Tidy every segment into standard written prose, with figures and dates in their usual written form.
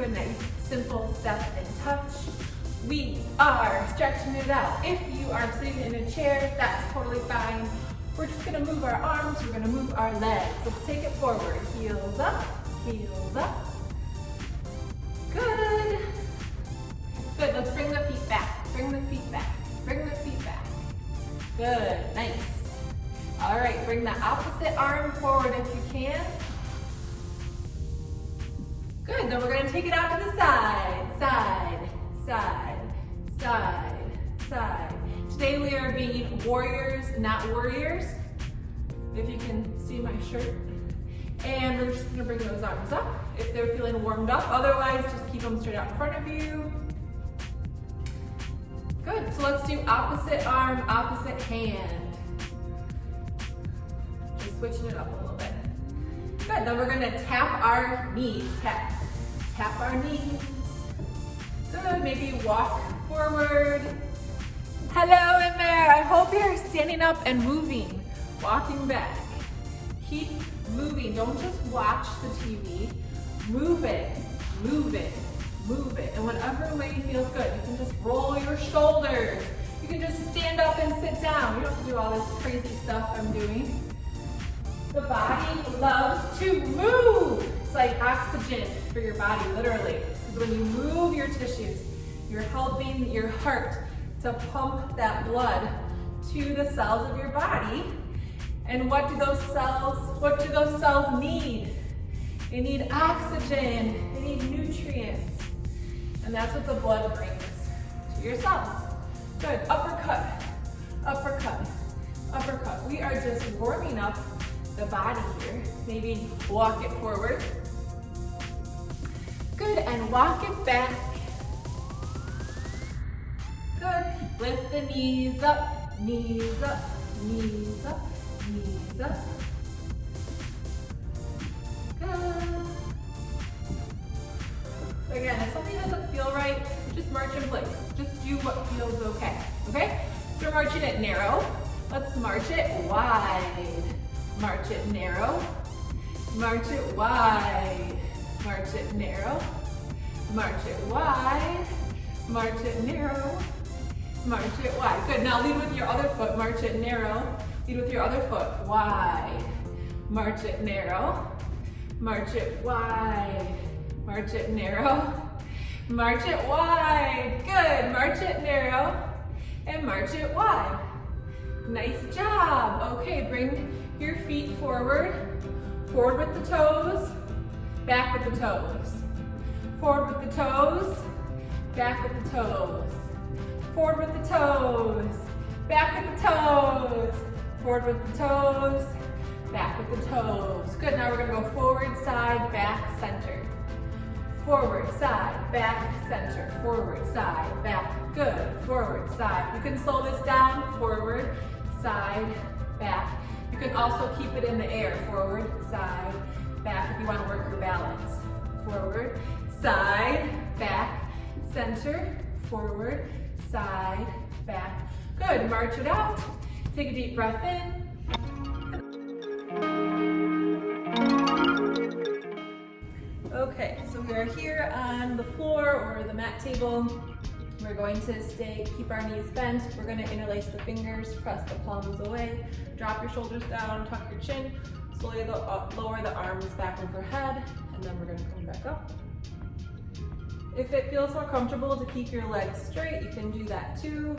do a nice simple step and touch. We are stretching it out. If you are sitting in a chair, that's totally fine. We're just gonna move our arms, we're gonna move our legs. Let's take it forward. Heels up, heels up. Good. Good, let's bring the feet back. Bring the feet back, bring the feet back. Good, nice. All right, bring the opposite arm forward if you can. Good, then we're gonna take it out to the side, side, side, side, side. Today we are being warriors, not warriors. If you can see my shirt. And we're just gonna bring those arms up if they're feeling warmed up. Otherwise, just keep them straight out in front of you. Good, so let's do opposite arm, opposite hand. Just switching it up a little bit. Good, then we're gonna tap our knees, tap. Tap our knees. Good, maybe walk forward. Hello in there, I hope you're standing up and moving, walking back. Keep moving, don't just watch the TV. Move it, move it, move it. And whatever way feels good, you can just roll your shoulders. You can just stand up and sit down. You don't have to do all this crazy stuff I'm doing. The body loves to move. It's like oxygen for your body, literally. Because when you move your tissues, you're helping your heart to pump that blood to the cells of your body. And what do those cells need? They need oxygen, they need nutrients. And that's what the blood brings to your cells. Good, uppercut, uppercut, uppercut. We are just warming up the body here. Maybe walk it forward. Good, and walk it back. Good, lift the knees up, knees up, knees up, knees up. Good. Again, if something doesn't feel right, just march in place. Just do what feels okay, okay? So we're marching it narrow. Let's march it wide. March it narrow. March it wide. March it narrow. March it wide. March it narrow. March it wide. Good, now lead with your other foot. March it narrow. Lead with your other foot. Wide. March it narrow. March it wide. March it narrow. March it wide. Good. March it narrow. And march it wide. Nice job. Okay, bring your feet forward. Forward with the toes. Back with the toes. Forward with the toes. Back with the toes. Forward with the toes. Back with the toes. Forward with the toes. Back with the toes. Good, now we're gonna go forward, side, back, center. Forward, side, back, center. Forward, side, back. Good, forward, side. You can slow this down. Forward, side, back. You can also keep it in the air. Forward, side, back if you wanna work your balance. Forward, side, back, center. Forward, side, back. Good, march it out. Take a deep breath in. Okay, so we are here on the floor or the mat table. We're going to keep our knees bent. We're gonna interlace the fingers, press the palms away, drop your shoulders down, tuck your chin, slowly lower the arms back overhead, and then we're gonna come back up. If it feels more comfortable to keep your legs straight, you can do that too.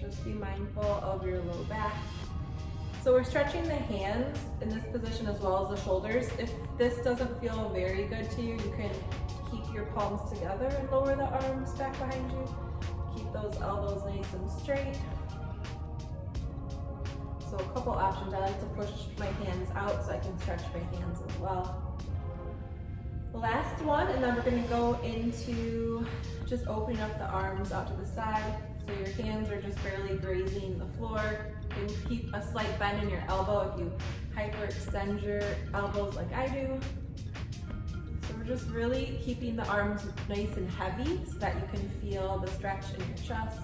Just be mindful of your low back. So we're stretching the hands in this position as well as the shoulders. If this doesn't feel very good to you, you can keep your palms together and lower the arms back behind you. Keep those elbows nice and straight. So a couple options. I like to push my hands out so I can stretch my hands as well. Last one, and then we're gonna go into just opening up the arms out to the side. So your hands are just barely grazing the floor. You can keep a slight bend in your elbow if you hyperextend your elbows like I do. So we're just really keeping the arms nice and heavy so that you can feel the stretch in your chest.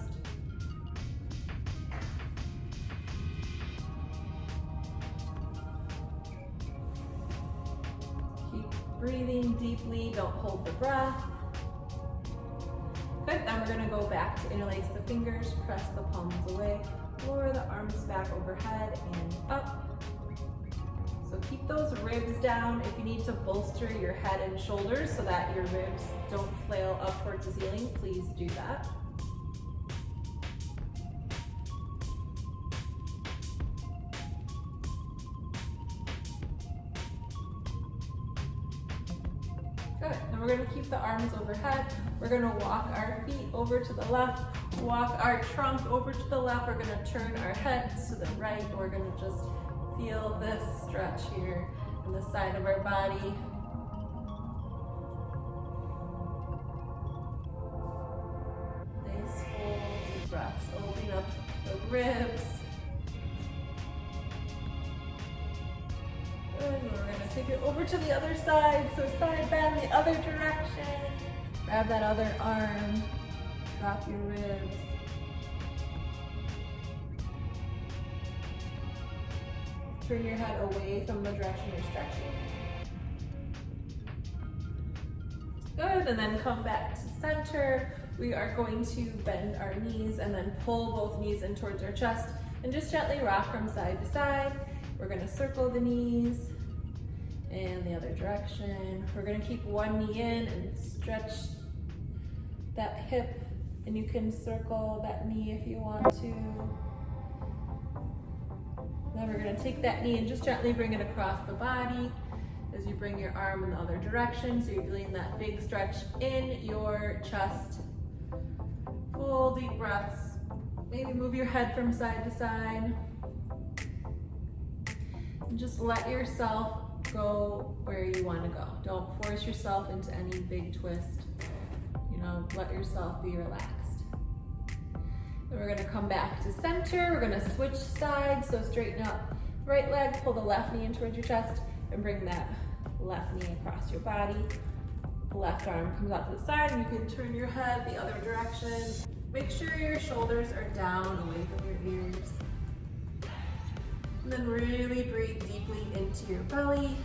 Breathing deeply, don't hold the breath. Good, then we're gonna go back to interlace the fingers, press the palms away, lower the arms back overhead and up. So keep those ribs down. If you need to bolster your head and shoulders so that your ribs don't flail up towards the ceiling, please do that. Good, and we're gonna keep the arms overhead. We're gonna walk our feet over to the left, walk our trunk over to the left. We're gonna turn our heads to the right. We're gonna just feel this stretch here on the side of our body. Nice full deep breaths, opening up the ribs. Good, we're gonna take it over to the other side. So side bend the other direction. Grab that other arm, drop your ribs. Turn your head away from the direction you're stretching. Good, and then come back to center. We are going to bend our knees and then pull both knees in towards our chest and just gently rock from side to side. We're gonna circle the knees and the other direction. We're gonna keep one knee in and stretch that hip, and you can circle that knee if you want to. Then we're gonna take that knee and just gently bring it across the body as you bring your arm in the other direction. So you're feeling that big stretch in your chest. Full deep breaths. Maybe move your head from side to side. And just let yourself go where you wanna go. Don't force yourself into any big twist. You know, let yourself be relaxed. Then we're gonna come back to center. We're gonna switch sides. So straighten up right leg, pull the left knee in towards your chest and bring that left knee across your body. The left arm comes out to the side and you can turn your head the other direction. Make sure your shoulders are down away from your ears. And then really breathe deeply into your belly.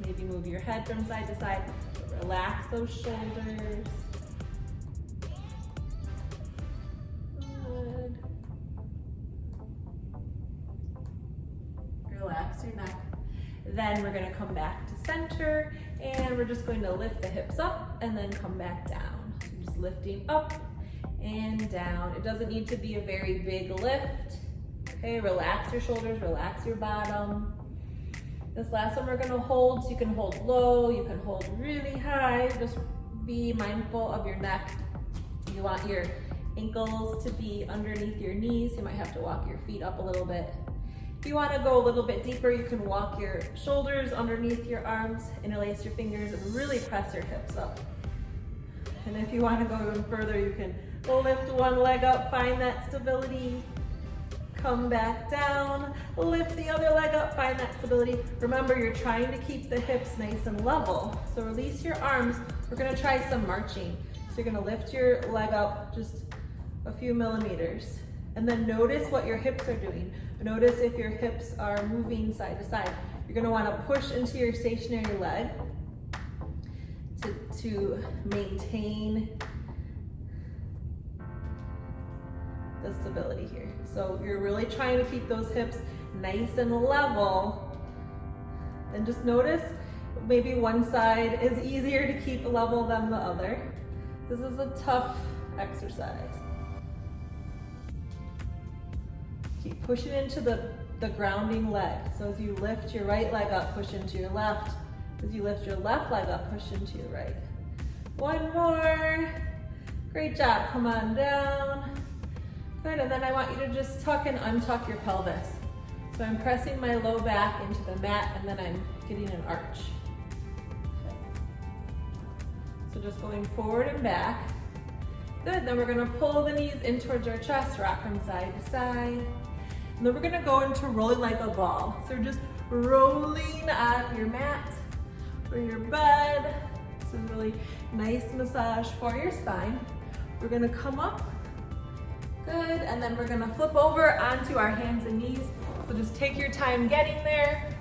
Maybe move your head from side to side. Relax those shoulders. Good. Relax your neck. Then we're gonna come back to center and we're just going to lift the hips up and then come back down. So just lifting up and down. It doesn't need to be a very big lift. Okay, relax your shoulders, relax your bottom. This last one we're gonna hold, so you can hold low, you can hold really high. Just be mindful of your neck. You want your ankles to be underneath your knees. You might have to walk your feet up a little bit. If you wanna go a little bit deeper, you can walk your shoulders underneath your arms, interlace your fingers, and really press your hips up. And if you wanna go even further, you can lift one leg up, find that stability. Come back down, lift the other leg up, find that stability. Remember, you're trying to keep the hips nice and level. So release your arms. We're gonna try some marching. So you're gonna lift your leg up just a few millimeters. And then notice what your hips are doing. Notice if your hips are moving side to side. You're gonna wanna push into your stationary leg to maintain the stability here. So you're really trying to keep those hips nice and level. And just notice maybe one side is easier to keep level than the other. This is a tough exercise. Keep pushing into the grounding leg. So as you lift your right leg up, push into your left. As you lift your left leg up, push into your right. One more. Great job. Come on down. Good, and then I want you to just tuck and untuck your pelvis. So I'm pressing my low back into the mat and then I'm getting an arch. Okay. So just going forward and back. Good, then we're gonna pull the knees in towards our chest, rock from side to side. And then we're gonna go into rolling like a ball. So we're just rolling on your mat or your bed. Some really nice massage for your spine. We're gonna come up. Good, and then we're gonna flip over onto our hands and knees. So just take your time getting there.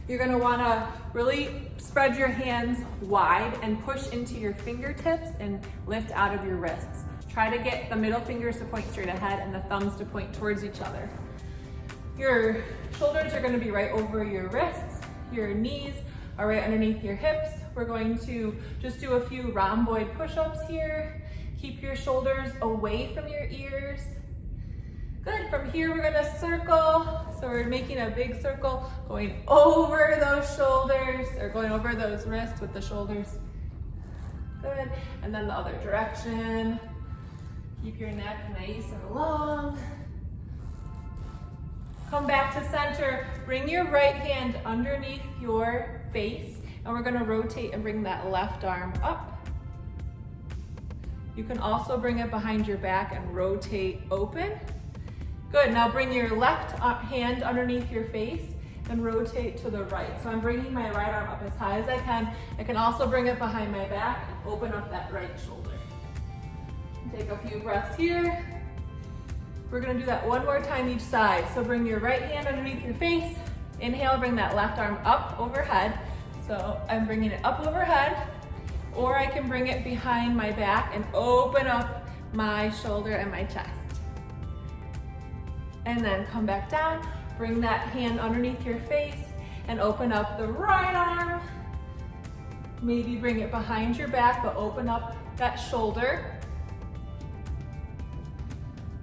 You're gonna wanna really spread your hands wide and push into your fingertips and lift out of your wrists. Try to get the middle fingers to point straight ahead and the thumbs to point towards each other. Your shoulders are gonna be right over your wrists. Your knees are right underneath your hips. We're going to just do a few rhomboid push-ups here. Keep your shoulders away from your ears. Good, from here we're gonna circle. So we're making a big circle, going over those shoulders, or going over those wrists with the shoulders. Good, and then the other direction. Keep your neck nice and long. Come back to center. Bring your right hand underneath your face, and we're gonna rotate and bring that left arm up. You can also bring it behind your back and rotate open. Good, now bring your left hand underneath your face and rotate to the right. So I'm bringing my right arm up as high as I can. I can also bring it behind my back and open up that right shoulder. Take a few breaths here. We're gonna do that one more time each side. So bring your right hand underneath your face. Inhale, bring that left arm up overhead. So I'm bringing it up overhead, or I can bring it behind my back and open up my shoulder and my chest. And then come back down, bring that hand underneath your face and open up the right arm. Maybe bring it behind your back, but open up that shoulder.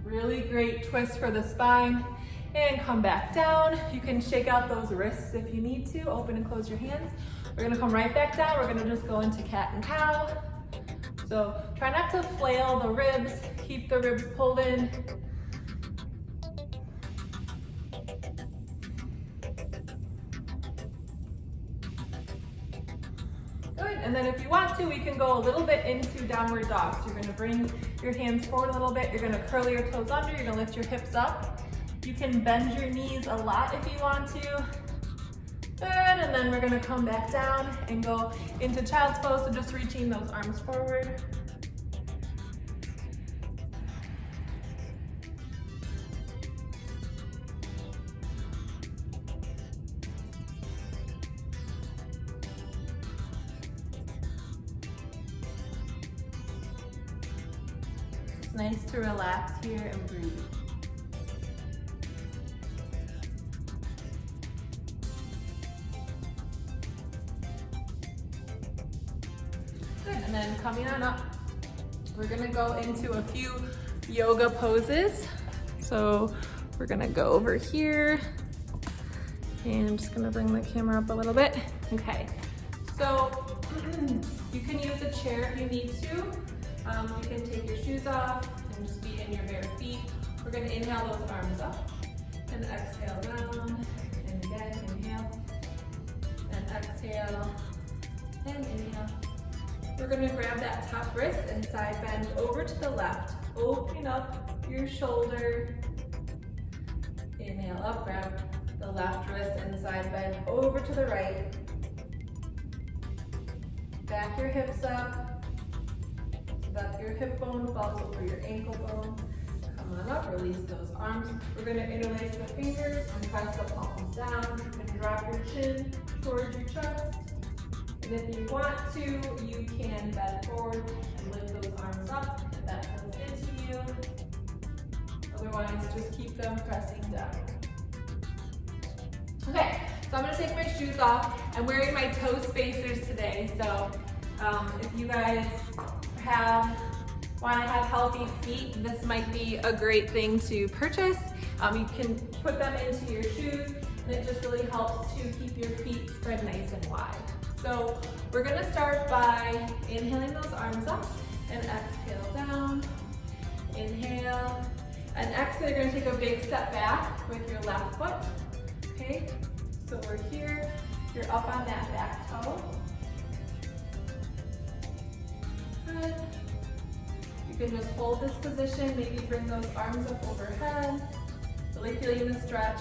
Really great twist for the spine. And come back down. You can shake out those wrists if you need to. Open and close your hands. We're gonna come right back down. We're gonna just go into cat and cow. So try not to flail the ribs. Keep the ribs pulled in. Good, and then if you want to, we can go a little bit into downward dog. So you're gonna bring your hands forward a little bit. You're gonna curl your toes under. You're gonna lift your hips up. You can bend your knees a lot if you want to. Good, and then we're gonna come back down and go into child's pose, so just reaching those arms forward. It's nice to relax here and breathe. And then coming on up, we're gonna go into a few yoga poses. So we're gonna go over here, and I'm just gonna bring the camera up a little bit. Okay, so you can use a chair if you need to. You can take your shoes off and just be in your bare feet. We're gonna inhale those arms up and exhale down, and again, inhale, and exhale, and inhale. We're gonna grab that top wrist and side bend over to the left. Open up your shoulder. Inhale up, grab the left wrist and side bend over to the right. Back your hips up so that your hip bone falls over your ankle bone. Come on up, release those arms. We're gonna interlace the fingers and press the palms down and drop your chin towards your chest. And if you want to, you can bend forward and lift those arms up if that feels good to you. Otherwise, just keep them pressing down. Okay, so I'm gonna take my shoes off. I'm wearing my toe spacers today, so if you guys want to have healthy feet, this might be a great thing to purchase. You can put them into your shoes, and it just really helps to keep your feet spread nice and wide. So we're gonna start by inhaling those arms up and exhale down. Inhale and exhale. You're gonna take a big step back with your left foot. Okay, so we're here. You're up on that back toe. Good. You can just hold this position. Maybe bring those arms up overhead. Really feeling the stretch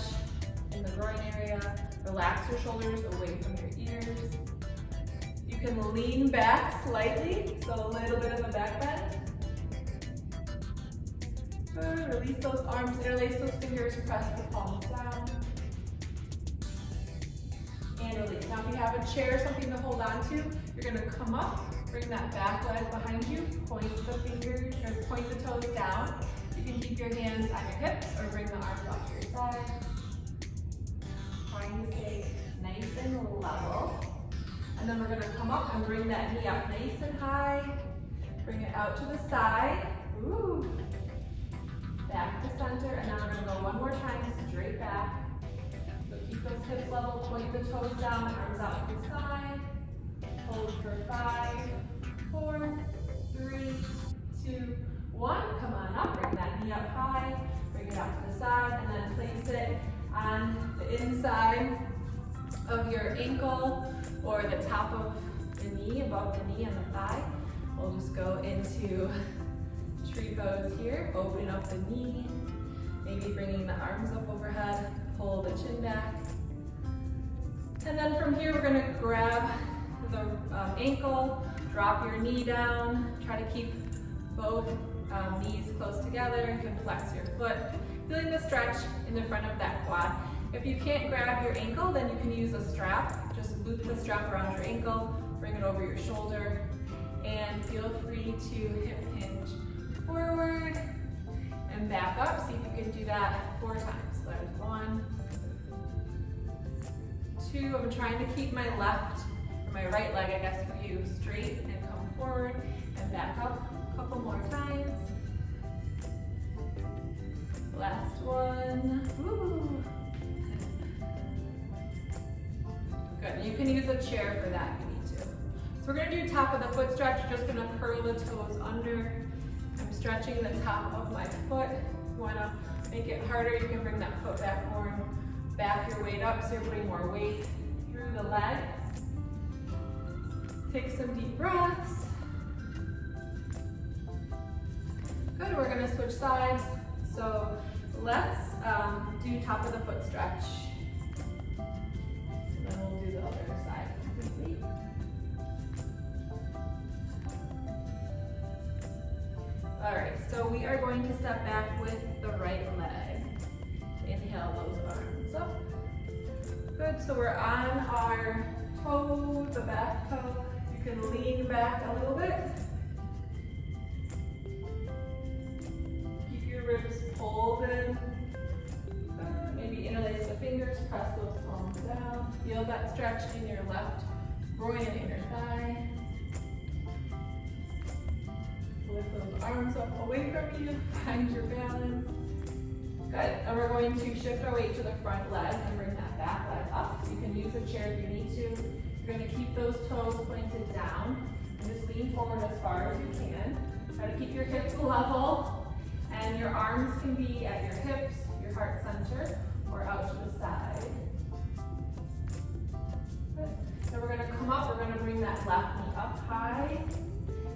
in the groin area. Relax your shoulders away from your ears. You can lean back slightly, so a little bit of a back bend. Good. Release those arms, interlace those fingers, press the palms down. and release. Now if you have a chair, something to hold on to, you're gonna come up, bring that back leg behind you, point the fingers, or point the toes down. You can keep your hands on your hips or bring the arms off to your side. Trying to stay nice and level. And then we're gonna come up and bring that knee up nice and high. Bring it out to the side. Ooh. Back to center, and then we're gonna go one more time, straight back. So keep those hips level, point the toes down, arms out to the side. Hold for 5, 4, 3, 2, 1. Come on up, bring that knee up high, bring it out to the side, and then place it on the inside of your ankle or the top of the knee, above the knee and the thigh. We'll just go into tree pose here, open up the knee, maybe bringing the arms up overhead, pull the chin back. And then from here, we're gonna grab the ankle, drop your knee down, try to keep both knees close together. You can flex your foot, feeling the stretch in the front of that quad. If you can't grab your ankle, then you can use a strap. Just loop the strap around your ankle, bring it over your shoulder, and feel free to hip hinge forward and back up. See if you can do that 4 times. There's 1, 2. I'm trying to keep my left, or my right leg, I guess for you, straight and come forward and back up. A couple more times. Last one. Woo. Good. You can use a chair for that if you need to. So we're going to do top of the foot stretch. You're just going to curl the toes under. I'm stretching the top of my foot. If you want to make it harder, you can bring that foot back more and back your weight up so you're putting more weight through the leg. Take some deep breaths. Good. We're going to switch sides. So let's do top of the foot stretch. And then we'll do the other side completely. All right, so we are going to step back with the right leg. Inhale those arms up. Good, so we're on our toe, the back toe. You can lean back a little bit. Keep your ribs pulled in. Good. Maybe interlace the fingers, press those palms down. Feel that stretch in your left groin and inner thigh. Lift those arms up away from you, find your balance. Good, and we're going to shift our weight to the front leg and bring that back leg up. So you can use a chair if you need to. You're going to keep those toes pointed down and just lean forward as far as you can. Try to keep your hips level, and your arms can be at your hips, your heart center, or out to the side. Good. So we're going to come up, we're going to bring that left knee up high,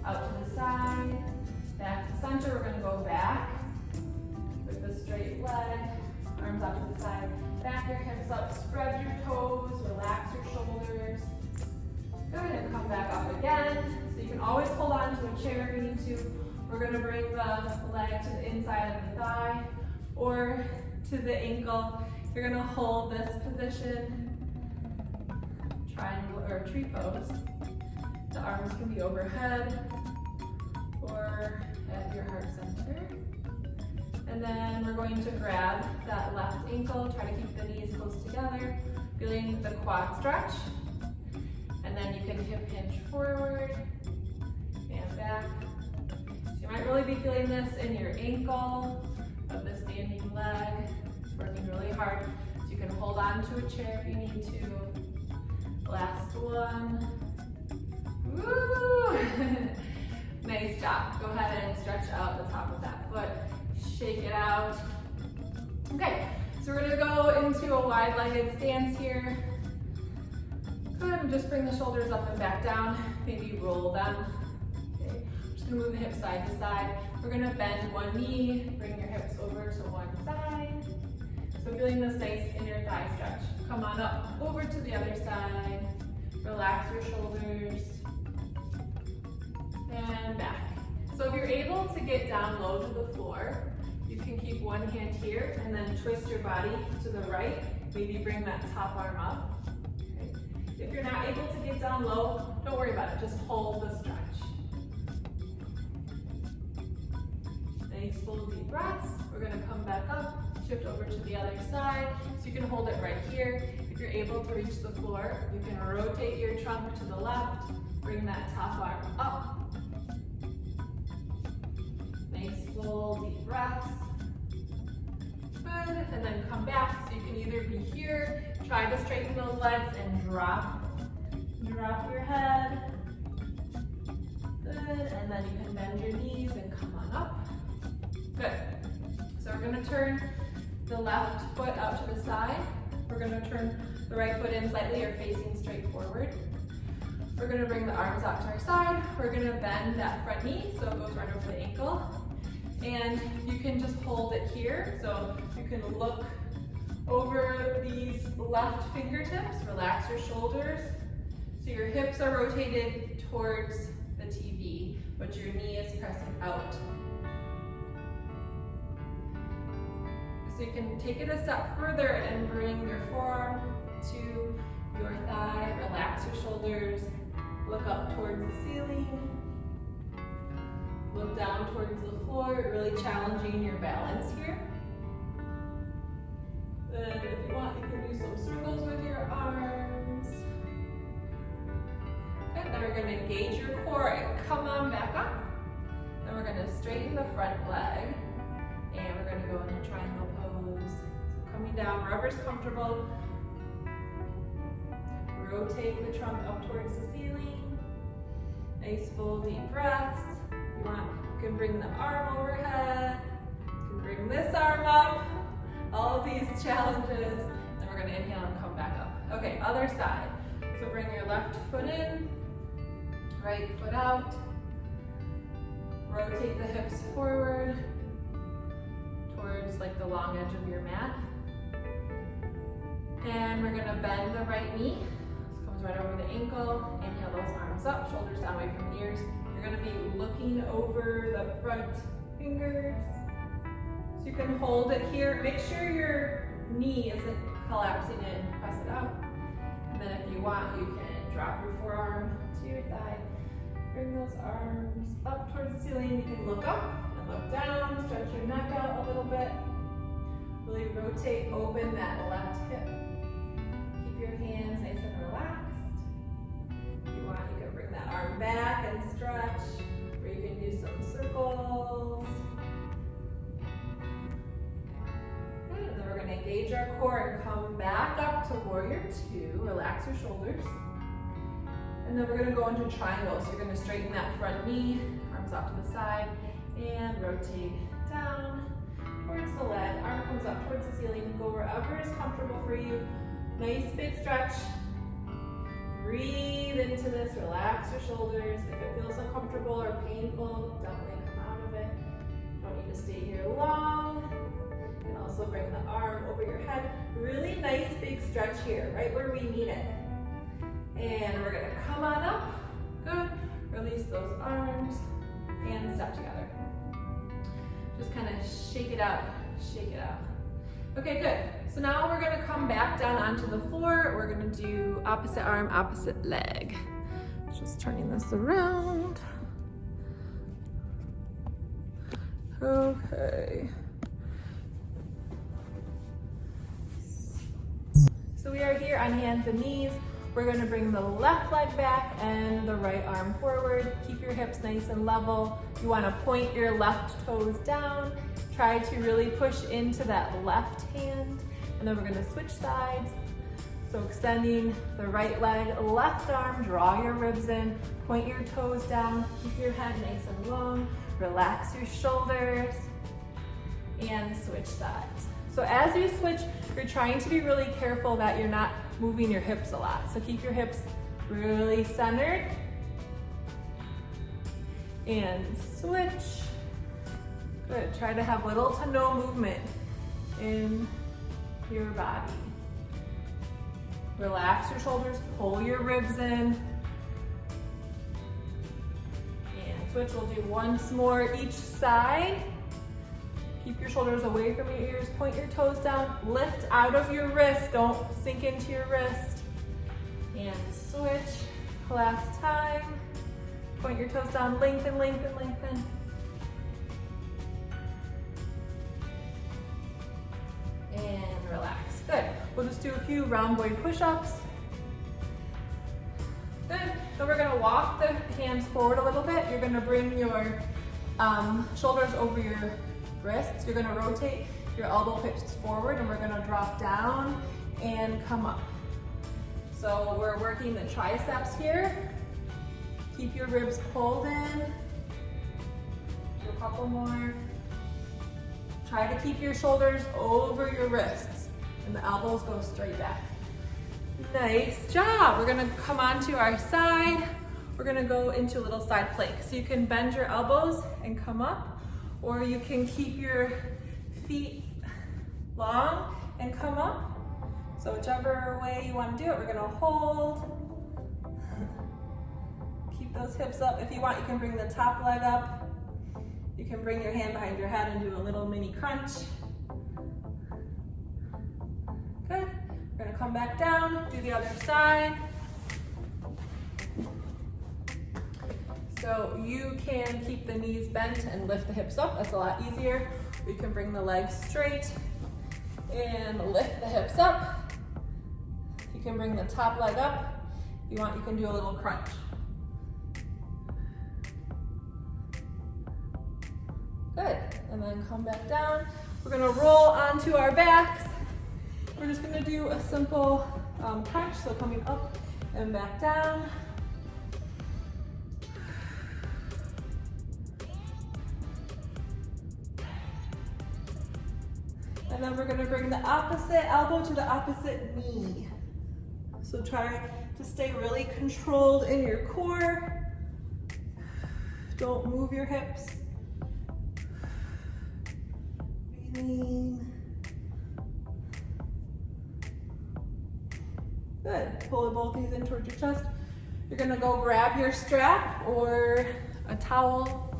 out to the side, back to center. We're going to go back with the straight leg, arms out to the side, back your hips up, spread your toes, relax your shoulders. Good, and come back up again. So you can always hold on to a chair if you need to. We're going to bring the leg to the inside of the thigh or to the ankle. You're going to hold this position, triangle or tree pose. The arms can be overhead or at your heart center. And then we're going to grab that left ankle, try to keep the knees close together, feeling the quad stretch. And then you can hip hinge forward and back. So you might really be feeling this in your ankle of the standing leg. It's working really hard. So you can hold on to a chair if you need to. Last one. Woo! Nice job. Go ahead and stretch out the top of that foot. Shake it out. Okay, so we're gonna go into a wide-legged stance here. Go ahead and just bring the shoulders up and back down. Maybe roll them. Okay, just gonna move the hips side to side. We're gonna bend one knee, bring your hips over to one side. So feeling this nice inner thigh stretch. Come on up over to the other side. Relax your shoulders. And back. So if you're able to get down low to the floor, you can keep one hand here and then twist your body to the right. Maybe bring that top arm up. Okay. If you're not able to get down low, don't worry about it. Just hold the stretch. Nice full deep breaths. We're gonna come back up, shift over to the other side. So you can hold it right here. If you're able to reach the floor, you can rotate your trunk to the left, bring that top arm up. Nice full deep breaths. Good, and then come back. So you can either be here, try to straighten those legs and drop your head. Good, and then you can bend your knees and come on up. Good. So we're gonna turn the left foot out to the side. We're gonna turn the right foot in slightly or facing straight forward. We're gonna bring the arms out to our side. We're gonna bend that front knee so it goes right over the ankle. And you can just hold it here. So you can look over these left fingertips, relax your shoulders. So your hips are rotated towards the TV, but your knee is pressing out. So you can take it a step further and bring your forearm to your thigh, relax your shoulders, look up towards the ceiling, look down towards the floor, really challenging your balance here. Then if you want, you can do some circles with your arms. Good, then we're gonna engage your core and come on back up. Then we're gonna straighten the front leg and we're gonna go into triangle pose. So coming down, wherever's comfortable. Rotate the trunk up towards the ceiling. Nice full deep breaths. You can bring the arm overhead. You can bring this arm up. All of these challenges. Then we're gonna inhale and come back up. Okay, other side. So bring your left foot in, right foot out. Rotate the hips forward towards like the long edge of your mat. And we're gonna bend the right knee. This comes right over the ankle. Inhale those arms up, shoulders down away from the ears. You're gonna be looking over the front fingers. So you can hold it here. Make sure your knee isn't collapsing in. Press it out. And then if you want, you can drop your forearm to your thigh. Bring those arms up towards the ceiling. You can look up and look down. Stretch your neck out a little bit. Really rotate, open that left hip. Keep your hands nice and relaxed. If you want, you can bring that arm back and stretch. Or you can do some circles. Good. And then we're going to engage our core and come back up to warrior two. Relax your shoulders. And then we're going to go into triangle. So you're going to straighten that front knee, arms out to the side, and rotate down towards the leg. Arm comes up towards the ceiling. Go wherever is comfortable for you. Nice big stretch. Breathe into this. Relax your shoulders. If it feels uncomfortable or painful, definitely come out of it. Don't need to stay here long. You can also bring the arm over your head. Really nice big stretch here, right where we need it. And we're gonna come on up. Good. Release those arms and step together. Just kind of shake it out, shake it out. Okay, good. So now we're gonna come back down onto the floor. We're gonna do opposite arm, opposite leg. Just turning this around. Okay. So we are here on hands and knees. We're going to bring the left leg back and the right arm forward. Keep your hips nice and level. You want to point your left toes down. Try to really push into that left hand. And then we're going to switch sides. So extending the right leg, left arm, draw your ribs in, point your toes down, keep your head nice and long, relax your shoulders, and switch sides. So as you switch, you're trying to be really careful that you're not moving your hips a lot. So keep your hips really centered. And switch. Good, try to have little to no movement in your body. Relax your shoulders, pull your ribs in. And switch, we'll do once more each side. Keep your shoulders away from your ears, point your toes down, lift out of your wrist, don't sink into your wrist. And switch. Last time. Point your toes down, lengthen, lengthen, lengthen. And relax. Good. We'll just do a few round boy push-ups. Good. So we're gonna walk the hands forward a little bit. You're gonna bring your shoulders over your wrists. You're gonna rotate your elbow hips forward, and we're gonna drop down and come up. So we're working the triceps here. Keep your ribs pulled in. Do a couple more. Try to keep your shoulders over your wrists and the elbows go straight back. Nice job. We're gonna come onto our side. We're gonna go into a little side plank. So you can bend your elbows and come up, or you can keep your feet long and come up. So whichever way you wanna do it, we're gonna hold. Keep those hips up. If you want, you can bring the top leg up. You can bring your hand behind your head and do a little mini crunch. Good. We're gonna come back down, do the other side. So you can keep the knees bent and lift the hips up. That's a lot easier. We can bring the legs straight and lift the hips up. You can bring the top leg up. If you want, you can do a little crunch. Good, and then come back down. We're gonna roll onto our backs. We're just gonna do a simple crunch, so coming up and back down. And then we're gonna bring the opposite elbow to the opposite knee. So try to stay really controlled in your core. Don't move your hips. Breathing. Good. Pull both knees in towards your chest. You're gonna go grab your strap or a towel,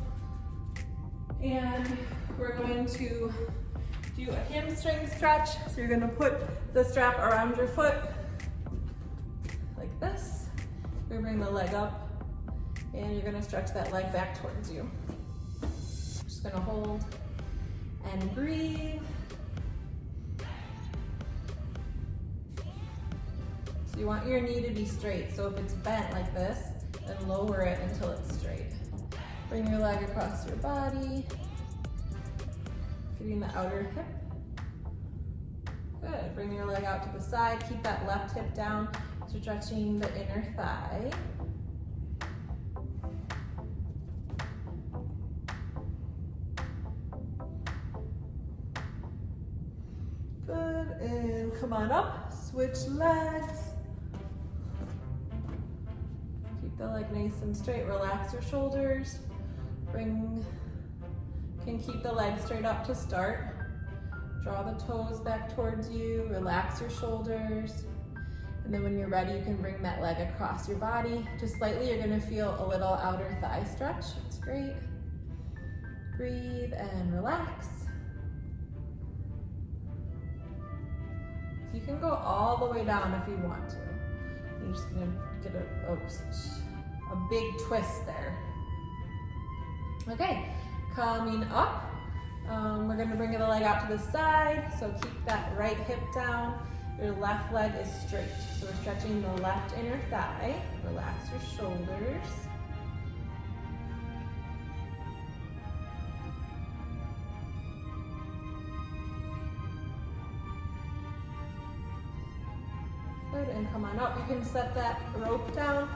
and we're going to do a hamstring stretch. So you're gonna put the strap around your foot like this. You're gonna bring the leg up, and you're gonna stretch that leg back towards you. Just gonna hold and breathe. So you want your knee to be straight. So if it's bent like this, then lower it until it's straight. Bring your leg across your body, getting the outer hip. Good. Bring your leg out to the side. Keep that left hip down, stretching the inner thigh. Good, and come on up, switch legs. Keep the leg nice and straight, relax your shoulders. Can keep the leg straight up to start. Draw the toes back towards you, relax your shoulders. And then when you're ready, you can bring that leg across your body. Just slightly, you're gonna feel a little outer thigh stretch. It's great. Breathe and relax. You can go all the way down if you want to. You're just gonna get a big twist there. Okay, coming up, we're gonna bring the leg out to the side. So keep that right hip down. Your left leg is straight. So we're stretching the left inner thigh. Relax your shoulders. Good, and come on up. You can set that rope down.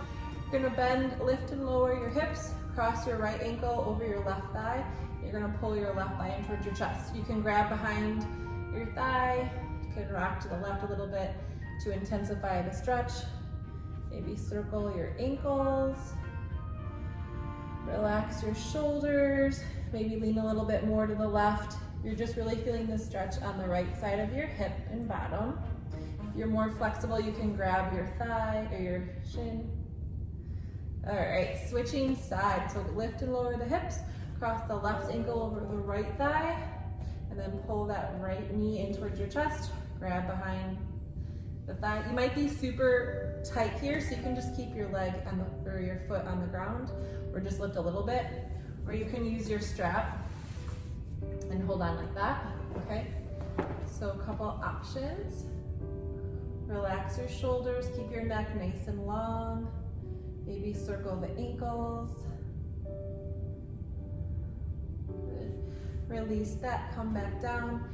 You're gonna bend, lift and lower your hips. Cross your right ankle over your left thigh. You're gonna pull your left thigh in towards your chest. You can grab behind your thigh. You can rock to the left a little bit to intensify the stretch. Maybe circle your ankles. Relax your shoulders. Maybe lean a little bit more to the left. You're just really feeling the stretch on the right side of your hip and bottom. If you're more flexible, you can grab your thigh or your shin. All right, switching sides. So lift and lower the hips. Cross the left ankle over the right thigh. And then pull that right knee in towards your chest. Grab behind the thigh. You might be super tight here, so you can just keep your leg or your foot on the ground, or just lift a little bit, or you can use your strap and hold on like that, okay? So a couple options. Relax your shoulders, keep your neck nice and long. Maybe circle the ankles. Good. Release that, come back down.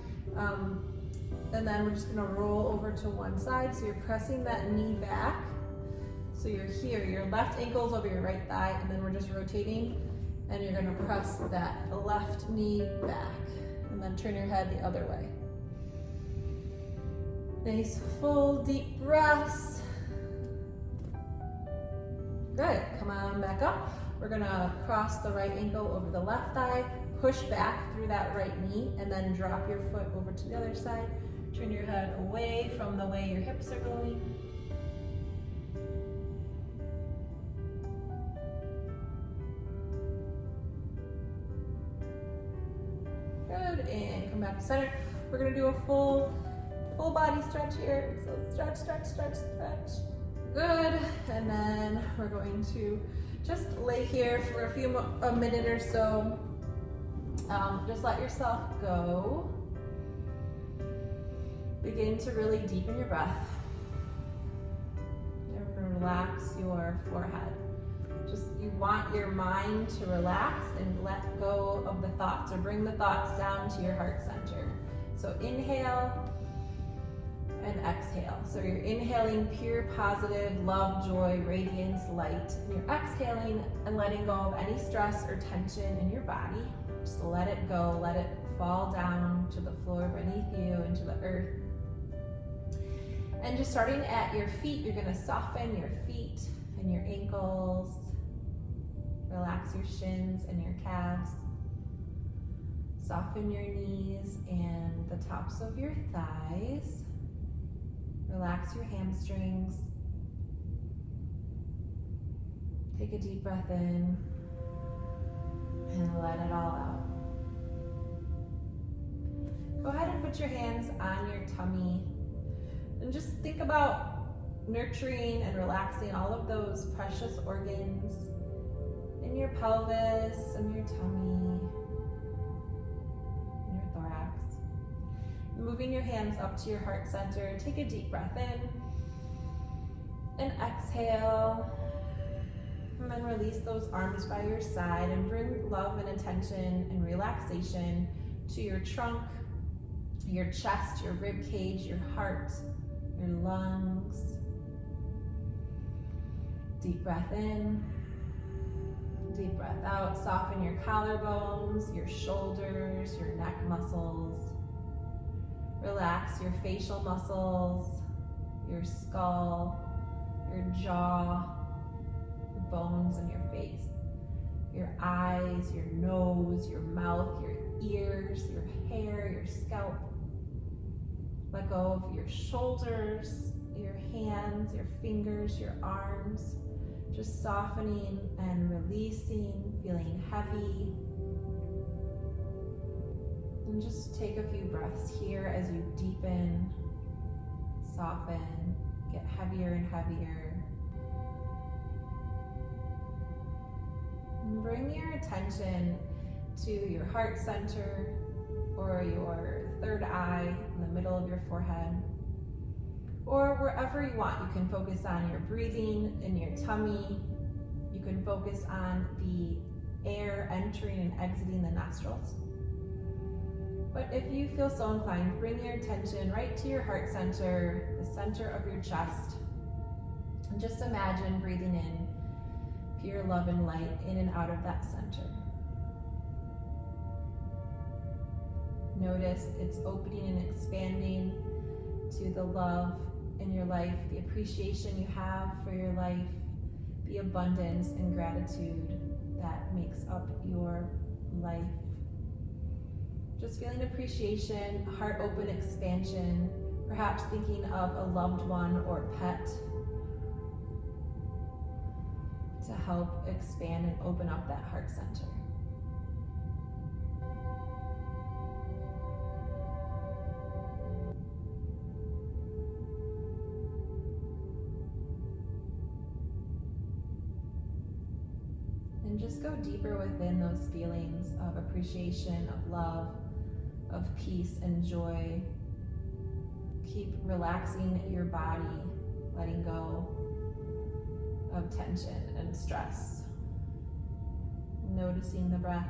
And then we're just gonna roll over to one side. So you're pressing that knee back. So you're here, your left ankle's over your right thigh, and then we're just rotating, and you're gonna press that left knee back, and then turn your head the other way. Nice full deep breaths. Good, come on back up. We're gonna cross the right ankle over the left thigh, push back through that right knee, and then drop your foot over to the other side. Turn your head away from the way your hips are going. Good, and come back to center. We're gonna do a full body stretch here. So stretch, stretch, stretch, stretch. Good, and then we're going to just lay here for a minute or so. Just let yourself go. Begin to really deepen your breath. And relax your forehead. You want your mind to relax and let go of the thoughts, or bring the thoughts down to your heart center. So inhale and exhale. So you're inhaling pure positive love, joy, radiance, light, and you're exhaling and letting go of any stress or tension in your body. Just let it go, let it fall down to the floor beneath you, into the earth. And just starting at your feet, you're gonna soften your feet and your ankles. Relax your shins and your calves. Soften your knees and the tops of your thighs. Relax your hamstrings. Take a deep breath in and let it all out. Go ahead and put your hands on your tummy and just think about nurturing and relaxing all of those precious organs in your pelvis and your tummy, and your thorax. Moving your hands up to your heart center, take a deep breath in and exhale, and then release those arms by your side and bring love and attention and relaxation to your trunk, your chest, your rib cage, your heart, your lungs. Deep breath in, deep breath out. Soften your collarbones, your shoulders, your neck muscles. Relax your facial muscles, your skull, your jaw, the bones in your face, your eyes, your nose, your mouth, your ears, your hair, your scalp. Let go of your shoulders, your hands, your fingers, your arms. Just softening and releasing, feeling heavy. And just take a few breaths here as you deepen, soften, get heavier and heavier. And bring your attention to your heart center or your third eye in the middle of your forehead, or wherever you want. You can focus on your breathing in your tummy. You can focus on the air entering and exiting the nostrils. But if you feel so inclined, bring your attention right to your heart center, the center of your chest. And just imagine breathing in pure love and light in and out of that center. Notice it's opening and expanding to the love in your life, the appreciation you have for your life, the abundance and gratitude that makes up your life. Just feeling appreciation, heart open expansion, perhaps thinking of a loved one or pet to help expand and open up that heart center. just go deeper within those feelings of appreciation, of love, of peace and joy. Keep relaxing your body, letting go of tension and stress. Noticing the breath,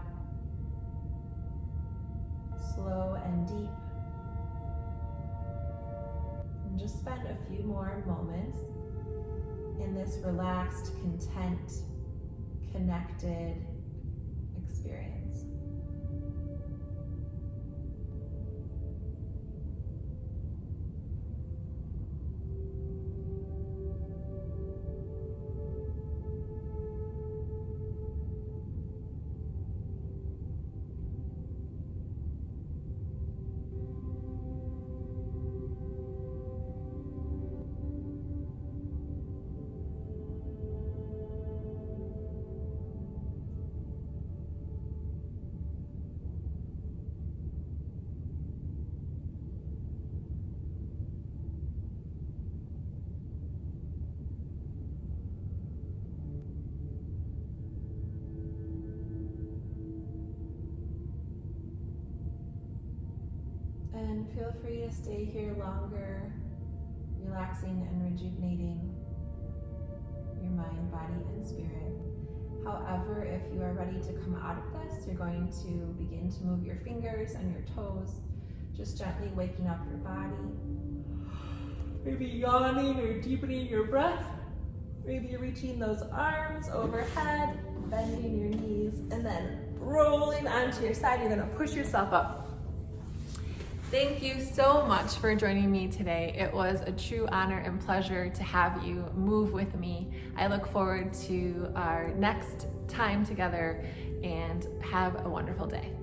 slow and deep. And just spend a few more moments in this relaxed, content, connected experience. And feel free to stay here longer, relaxing and rejuvenating your mind, body, and spirit. However, if you are ready to come out of this, you're going to begin to move your fingers and your toes, just gently waking up your body. Maybe yawning or deepening your breath. Maybe you're reaching those arms overhead, bending your knees, and then rolling onto your side. You're gonna push yourself up. Thank you so much for joining me today. It was a true honor and pleasure to have you move with me. I look forward to our next time together, and have a wonderful day.